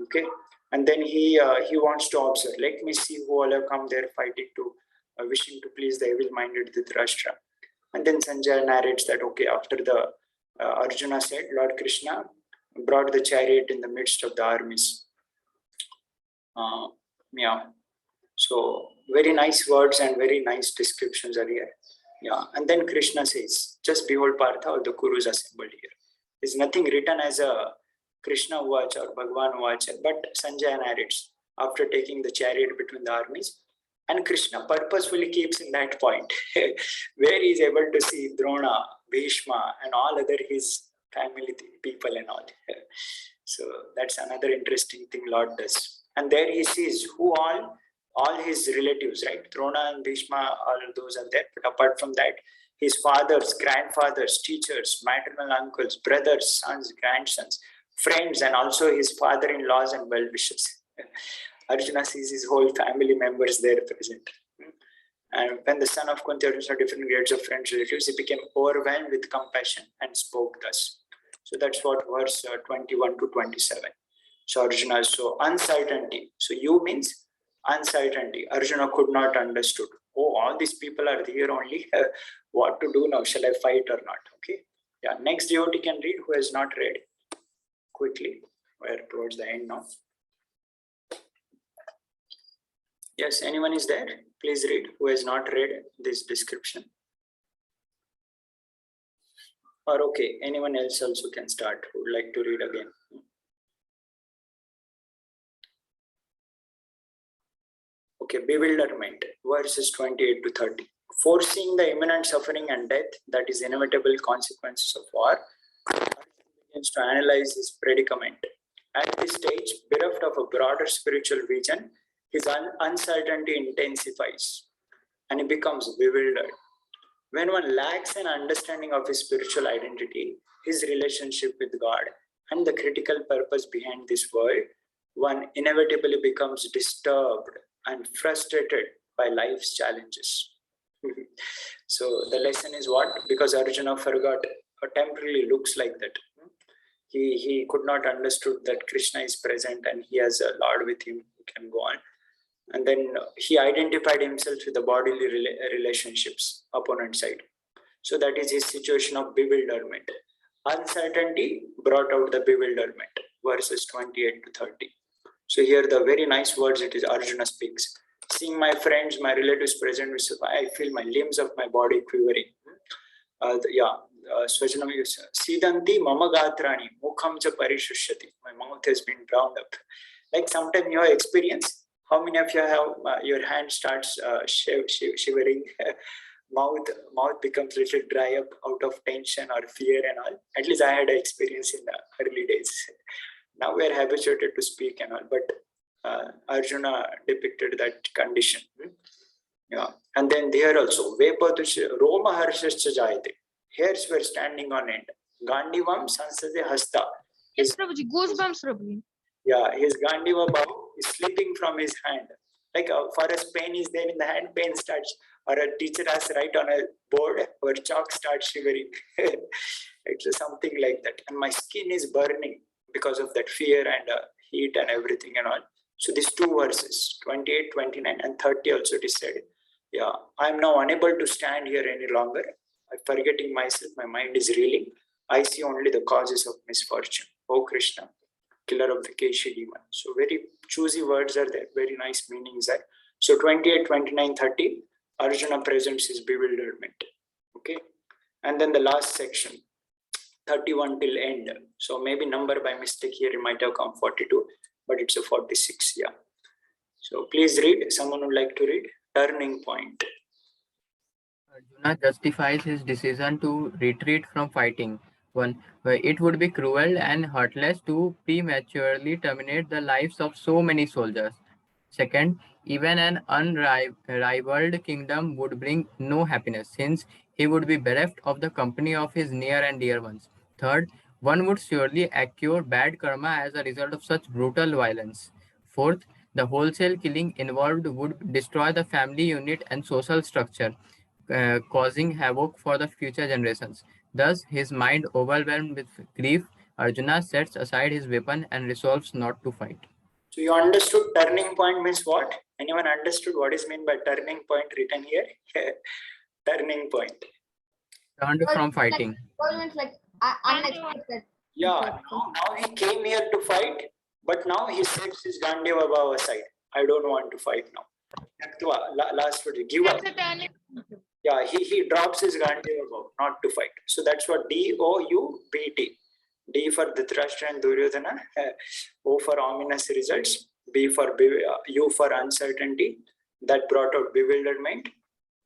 Okay. And then he wants to observe. Let me see who all have come there fighting to, wishing to please the evil-minded Dhritarashtra. And then Sanjaya narrates that, okay, after the Arjuna said, Lord Krishna brought the chariot in the midst of the armies. Yeah. So very nice words and very nice descriptions are here. Yeah, and then Krishna says, just behold Partha, or the Kurus assembled here. There's nothing written as a Krishna Uvacha or Bhagwan Uvacha, but Sanjaya narrates after taking the chariot between the armies. And Krishna purposefully keeps in that point where he is able to see Drona, Bhishma, and all other his family people and all. So that's another interesting thing Lord does. And there he sees who all his relatives, right? Drona and Bhishma, all those are there. But apart from that, his fathers, grandfathers, teachers, maternal uncles, brothers, sons, grandsons, friends, and also his father-in-laws and well-wishers. Arjuna sees his whole family members there present. And when the son of Kunti saw different grades of friends, relatives, he became overwhelmed with compassion and spoke thus. So that's what verse 21 to 27. So Arjuna, so uncertainty. So you means uncertainty. Arjuna could not understood. Oh, all these people are here only. What to do now? Shall I fight or not? Okay. Yeah. Next devotee can read who has not read. Quickly. We're towards the end now. Yes, anyone is there? Please read who has not read this description. Or okay, anyone else also can start who would like to read again. Okay, bewilderment, verses 28 to 30. Foreseeing the imminent suffering and death that is inevitable consequences of war, Arjuna begins to analyze his predicament. At this stage, bereft of a broader spiritual vision, his uncertainty intensifies and he becomes bewildered. When one lacks an understanding of his spiritual identity, his relationship with God, and the critical purpose behind this world, one inevitably becomes disturbed and frustrated by life's challenges. So the lesson is what? Because Arjuna forgot or temporarily looks like that. He could not understood that Krishna is present and he has a Lord with him who can go on. And then he identified himself with the bodily relationships, opponent side. So that is his situation of bewilderment. Uncertainty brought out the bewilderment, verses 28 to 30. So here the very nice words it is Arjuna speaks. Seeing my friends, my relatives present, I feel my limbs of my body quivering. Swajanam Sidanti mama gatrani mukham cha parishushati. My mouth has been drowned up. Like sometime you have experience. How many of you have your hand starts shivering? Mouth becomes a little dry up out of tension or fear and all. At least I had an experience in the early days. Now we are habituated to speak and all, but Arjuna depicted that condition. Yeah, and then there also Vepatusha Roma Harshascha Jayate. Hairs were standing on end. Gandivam Sansade Hasta. Yes, Prabhuji. Goosebumps, Prabhuji. Yeah, his Gandiva Bahu is slipping from his hand. Like for us, pain is there in the hand, pain starts, or a teacher has to write on a board, or chalk starts shivering. It's something like that. And my skin is burning because of that fear and heat and everything and all. So these two verses, 28, 29, and 30 also it is said. Yeah, I am now unable to stand here any longer. I'm forgetting myself, my mind is reeling. I see only the causes of misfortune. Oh Krishna, killer of the Keshi demon. So very choosy words are there, very nice meanings are. So 28, 29, 30, Arjuna presents his bewilderment. Okay. And then the last section, 31 till end. So maybe number by mistake here, it might have come 42, but it's a 46. Yeah. So please read. Someone would like to read. Turning point. Arjuna justifies his decision to retreat from fighting. 1. It would be cruel and heartless to prematurely terminate the lives of so many soldiers. Second, even an unrivaled kingdom would bring no happiness, since he would be bereft of the company of his near and dear ones. Third, one would surely accrue bad karma as a result of such brutal violence. Fourth, the wholesale killing involved would destroy the family unit and social structure, causing havoc for the future generations. Thus, his mind overwhelmed with grief, Arjuna sets aside his weapon and resolves not to fight. So you understood turning point means what? Anyone understood what is meant by turning point written here? Turning point. Turned from fighting. Means like unexpected. Yeah, now he came here to fight, but now he sets his Gandiva Bhava aside. I don't want to fight now. Last word, give up. That's a turning. Yeah, he drops his Gandiva Bhava, not to fight. So that's what D-O-U-B-T. D for Dhritarashtra and Duryodhana, O for ominous results, B for U for uncertainty, that brought out bewilderment,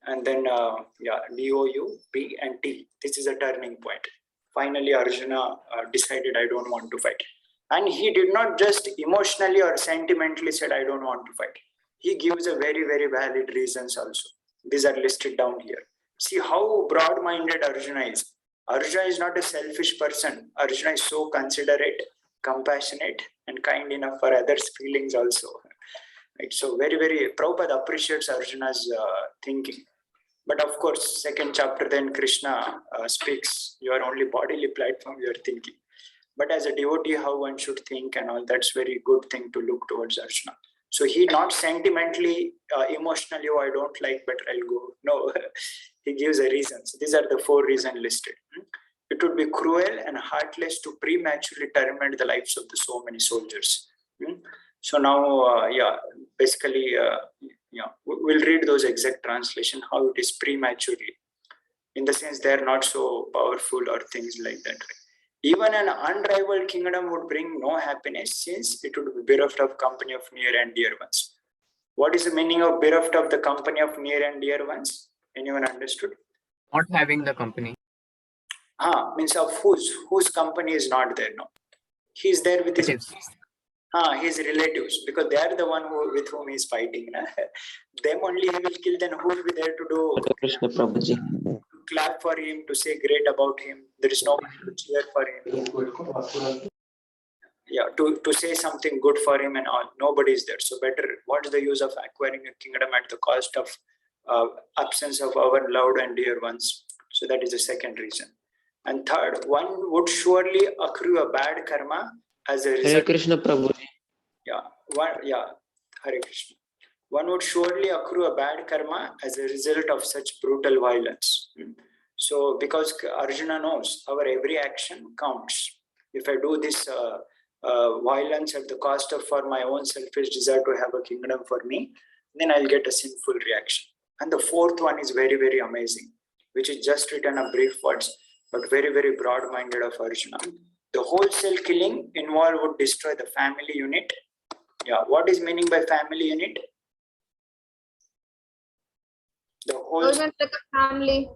and then D-O-U, B and T. This is a turning point. Finally, Arjuna decided, I don't want to fight. And he did not just emotionally or sentimentally said, I don't want to fight. He gives a very, very valid reasons also. These are listed down here. See how broad-minded Arjuna is. Arjuna is not a selfish person. Arjuna is so considerate, compassionate, and kind enough for others' feelings also. Right? So very, very, Prabhupada appreciates Arjuna's thinking. But of course, second chapter, then Krishna speaks, you are only bodily platform, you are thinking. But as a devotee, how one should think and all, that's very good thing to look towards Arjuna. So he not sentimentally, emotionally, oh, I don't like, better I'll go. No, he gives a reason. So these are the 4 reasons listed. It would be cruel and heartless to prematurely terminate the lives of the so many soldiers. So now, basically, we'll read those exact translation, how it is prematurely. In the sense they are not so powerful or things like that. Even an unrivaled kingdom would bring no happiness, since it would be bereft of company of near and dear ones. What is the meaning of bereft of the company of near and dear ones? Anyone understood? Not having the company. Means of whose company is not there now. He is there with his relatives, because they are the one with whom he is fighting. Them only he will kill, then who will be there to do? Krishna Prabhuji. Clap for him, to say great about him. There is nobody to cheer for him. Yeah, to say something good for him and all. Nobody is there. So better, what is the use of acquiring a kingdom at the cost of absence of our loved and dear ones? So that is the second reason. And third, one would surely accrue a bad karma as a result. Hare Krishna Prabhuji. Hare Krishna. One would surely accrue a bad karma as a result of such brutal violence. So because Arjuna knows our every action counts. If I do this violence at the cost of for my own selfish desire to have a kingdom for me, then I'll get a sinful reaction. And the 4th one is very, very amazing, which is just written a brief words, but very, very broad-minded of Arjuna. The wholesale killing involved would destroy the family unit. Yeah, what is meaning by family unit? The whole Like a family.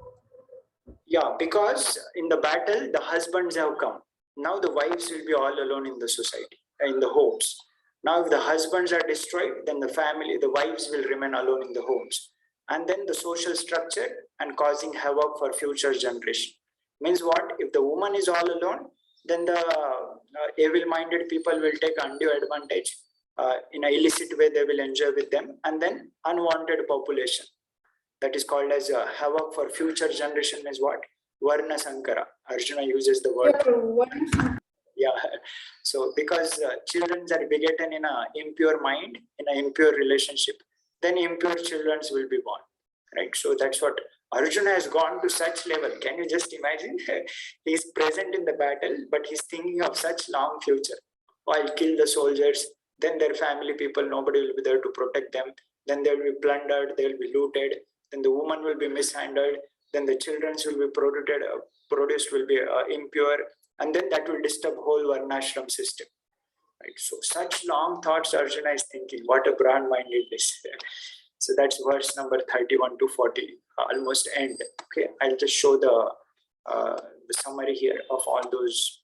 Yeah, because in the battle, the husbands have come. Now the wives will be all alone in the society, in the homes. Now if the husbands are destroyed, then the wives will remain alone in the homes. and then the social structure and causing havoc for future generation. Means what? If the woman is all alone, then the evil-minded people will take undue advantage. In an illicit way, they will enjoy with them, and then unwanted population. That is called as a havoc for future generation is what? Varna Sankara. Arjuna uses the word. Yeah. So because children are begotten in an impure mind, in an impure relationship, then impure children will be born. Right. So that's what Arjuna has gone to such level. Can you just imagine? He's present in the battle, but he's thinking of such long future. I'll kill the soldiers, then their family people, nobody will be there to protect them. Then they will be plundered, they will be looted. Then the woman will be mishandled. Then the children will be produced will be impure. And then that will disturb whole Varnashram system. Right. So such long thoughts Arjuna is thinking. What a brand mindedness. So that's verse number 31 to 40, almost end. Okay, I'll just show the summary here of all those.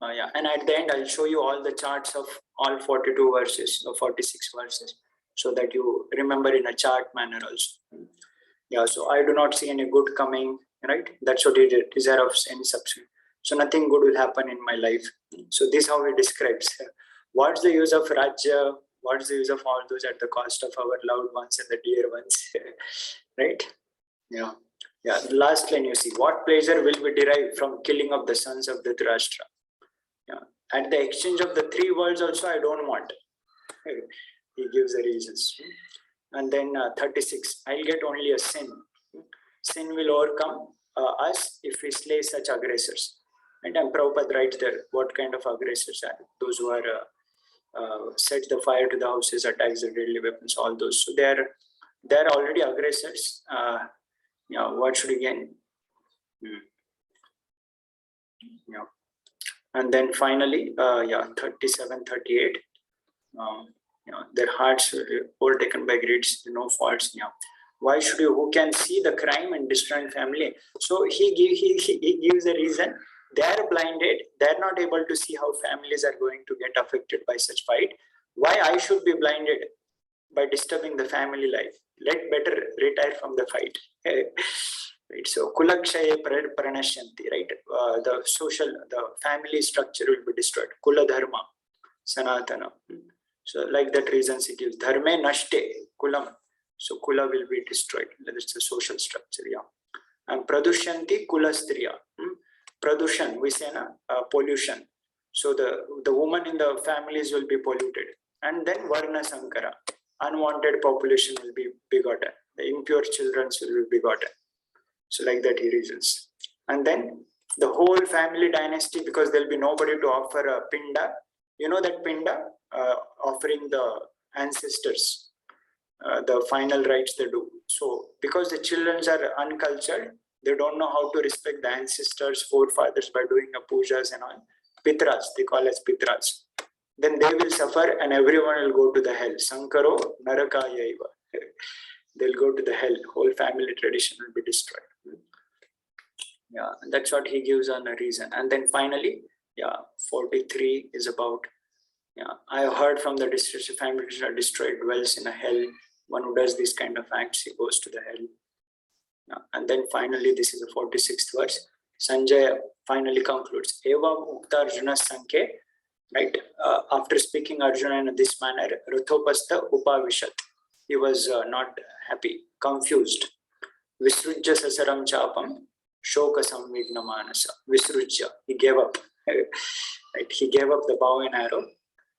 Yeah, and at the end I'll show you all the charts of all 42 verses or 46 verses, so that you remember in a chart manner also. Yeah, so I do not see any good coming. Right, that's what it desire of any subsequent. So nothing good will happen in my life. So this is how he describes. What's the use of Rajya? What's the use of all those at the cost of our loved ones and the dear ones? Right? Yeah. Yeah. The last line you see. What pleasure will be derived from killing of the sons of Dhritarashtra? Yeah. At the exchange of the 3 worlds also, I don't want. He gives the reasons. And then 36. I'll get only a sin. Sin will overcome us if we slay such aggressors. And Prabhupada writes there what kind of aggressors are those who are set the fire to the houses, attacks the deadly weapons, all those. So they're already aggressors. Yeah, what should we gain? Yeah. And then finally, 37, 38. Their hearts were overtaken by greed, no faults. Yeah. Why should you? Who can see the crime and destroying family? So he gives a reason. They are blinded. They are not able to see how families are going to get affected by such fight. Why I should be blinded by disturbing the family life? Let better retire from the fight. Right. So kulakshaye pranashyanti. Right. The family structure will be destroyed. Kula dharma, sanatana. So like that reasons he gives. Dharme nashte kulam. So kula will be destroyed. That's the social structure. Yeah. And pradushyanti kulastriya. Pradushan, we say pollution. So the woman in the families will be polluted. And then Varna Sankara, unwanted population will be begotten. The impure children will be begotten. So like that he reasons. And then the whole family dynasty, because there will be nobody to offer a pinda. You know that pinda, offering the ancestors, the final rites they do. So because the children are uncultured, they don't know how to respect the ancestors, forefathers by doing a pujas and all. Pitras, they call as pitras. Then they will suffer and everyone will go to the hell. Sankaro narakayaiva. They'll go to the hell. Whole family tradition will be destroyed. Yeah, that's what he gives on a reason. And then finally, 43 is about, I have heard from the distressed families are destroyed, dwells in a hell. One who does this kind of acts, he goes to the hell. And then finally, this is the 46th verse. Sanjay finally concludes, Eva Mukta Arjuna Sankhe, right? After speaking Arjuna in this manner, Rathopastha Upavishat. He was not happy, confused. Visrujya Sasaram Chapam, Shoka Samvigna Manasa. Visrujya, he gave up. Right? He gave up the bow and arrow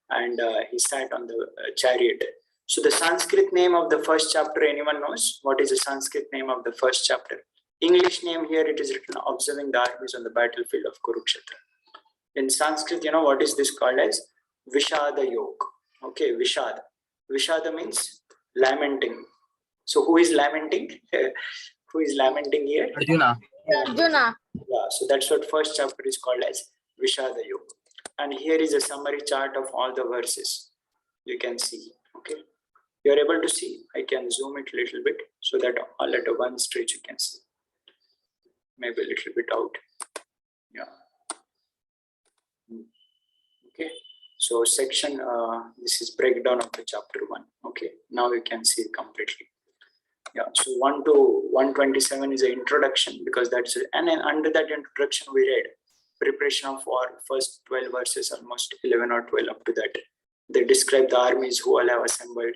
and he sat on the chariot. So the Sanskrit name of the first chapter, anyone knows? What is the Sanskrit name of the first chapter? English name here, it is written, Observing the Armies on the Battlefield of Kurukshetra. In Sanskrit, you know what is this called as? Vishada Yoga. Okay, Vishada. Vishada means lamenting. So who is lamenting? Who is lamenting here? Arjuna. Arjuna. Yeah, so that's what first chapter is called as Vishada Yoga. And here is a summary chart of all the verses. You can see. Okay. You're able to see. I can zoom it a little bit so that all at one stretch you can see. Maybe a little bit out. Yeah. Okay. So section, this is breakdown of the chapter 1. Okay. Now you can see it completely. Yeah, so 1 to 127 is an introduction, because that's it. And then under that introduction we read preparation of war, first 12 verses, almost 11 or 12 up to that. They describe the armies who all have assembled.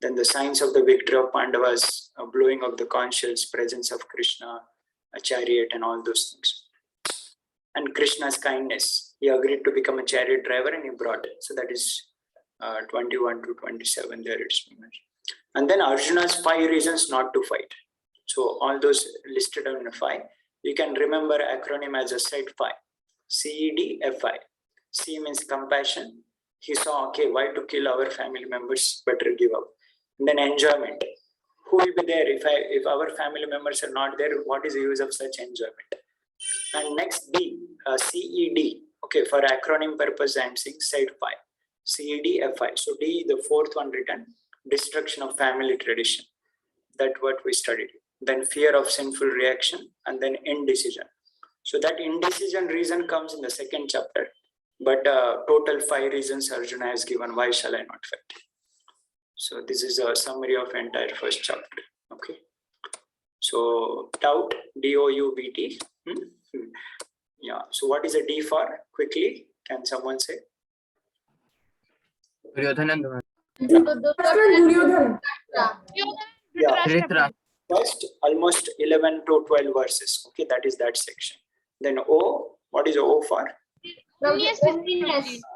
Then the signs of the victory of Pandavas, blowing of the conch shells, presence of Krishna, a chariot, and all those things. And Krishna's kindness. He agreed to become a chariot driver and he brought it. So that is 21 to 27 there it's mentioned. And then Arjuna's 5 reasons not to fight. So all those listed on the 5. You can remember acronym as a set 5. CEDFI. C means compassion. He saw, okay, why to kill our family members? Better give up. And then enjoyment. Who will be there if our family members are not there? What is the use of such enjoyment? And next D, CED. Okay, for acronym purpose, I'm saying set 5. CEDFI. So D, the 4th one written, destruction of family tradition. That's what we studied. Then fear of sinful reaction, and then indecision. So that indecision reason comes in the 2nd chapter. But total 5 reasons Arjuna has given. Why shall I not fight? So this is a summary of entire 1st chapter. Okay. So doubt, DOUBT. Yeah. So what is a D for? Quickly, can someone say? Duryodhana and Dhrona. Duryodhana. Yeah. Dhritarashtra. First, almost 11 to 12 verses. Okay, that is that section. Then O, what is O for? Ominous.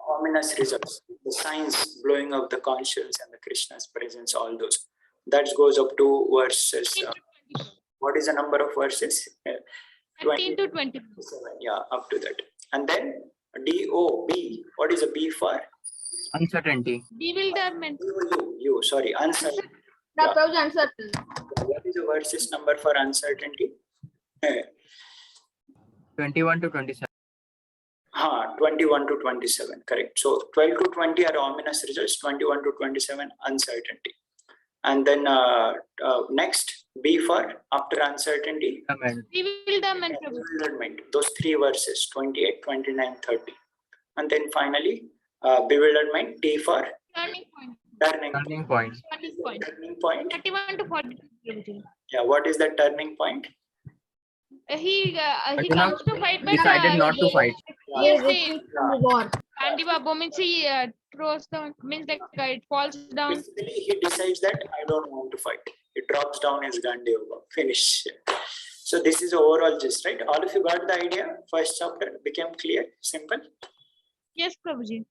Ominous results. The signs, blowing of the conch shells and the Krishna's presence, all those. That goes up to verses. What is the number of verses? 13 to 20. Yeah, up to that. And then DOB, what is a B for? Uncertainty. Bewilderment. Sorry, uncertainty. The Prabhuji uncertain. What is the verses number for uncertainty? 21 to 27. 21 to 27, correct. So 12 to 20 are ominous results, 21 to 27 uncertainty. And then next, B for after uncertainty. Bewilderment. Bewilderment. Those 3 verses, 28, 29, 30. And then finally, bewilderment, T for Turning point. turning point. Turning point. Turning point. 31 to 40. Yeah, what is the turning point? He Arjuna comes to fight, but decided not to fight. He retreats from the war. Gandhi Babu means he throws down, means like it falls down. Basically, he decides that I don't want to fight. It drops down as Gandhi Babu. Finish. So this is overall gist, right? All of you got the idea? 1st chapter became clear, simple. Yes, Prabhuji.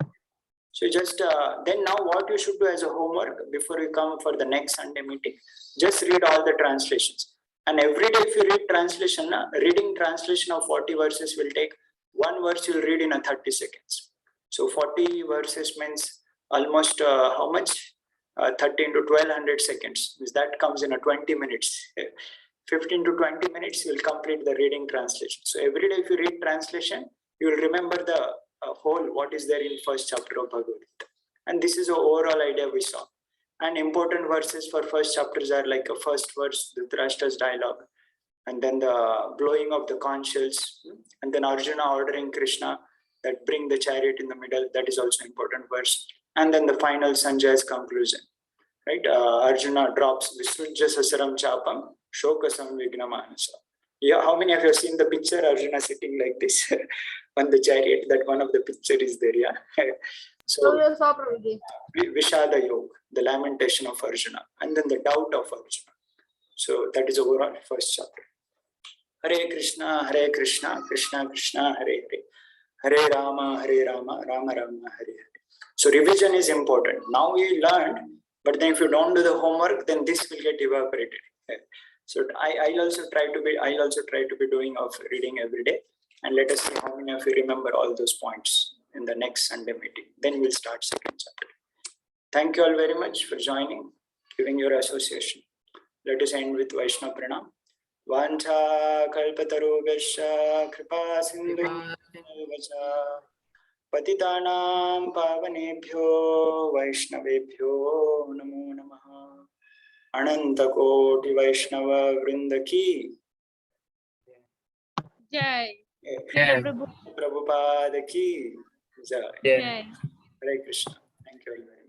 So just then now what you should do as a homework before you come for the next Sunday meeting, just read all the translations. And every day if you read translation, reading translation of 40 verses will take 1 verse you'll read in a 30 seconds. So 40 verses means almost how much? 13 to 1200 seconds. That comes in a 20 minutes. 15 to 20 minutes you will complete the reading translation. So every day if you read translation, you will remember the whole what is there in 1st chapter of Bhagavad Gita. And this is the overall idea we saw. And important verses for 1st chapters are like a 1st verse, the Dhritarashtra's dialogue, and then the blowing of the conch shells, and then Arjuna ordering Krishna that bring the chariot in the middle. That is also important verse. And then the final Sanjay's conclusion, right? Arjuna drops Visrujya Sasaram Chapam Shoka Samvigna Manasa. Yeah, how many of you have seen the picture Arjuna sitting like this on the chariot? That one of the picture is there, yeah. So So you saw Prabhuji. Vishada Yoga, the lamentation of Arjuna, and then the doubt of Arjuna. So that is overall 1st chapter. Hare Krishna, Krishna Krishna, Hare Hare. Hare Rama, Rama Rama, Hare Hare. So revision is important. Now we learned, but then if you don't do the homework, then this will get evaporated. So I'll also try to be doing of reading every day, and let us see how many of you remember all those points in the next Sunday meeting. Then we'll start 2nd chapter. Thank you all very much for joining, giving your association. Let us end with Vaishnava Pranam. Vancha kalpatarubhasya kripa sindhu patitanam pavanebhyo vaishnavebhyo namo namaha. Ananta Koti Vaishnava Vrinda ki Jai. Jai. Prabhu. Prabhupada ki Jai. Yeah. Jai. Hare Krishna. Thank you all very much.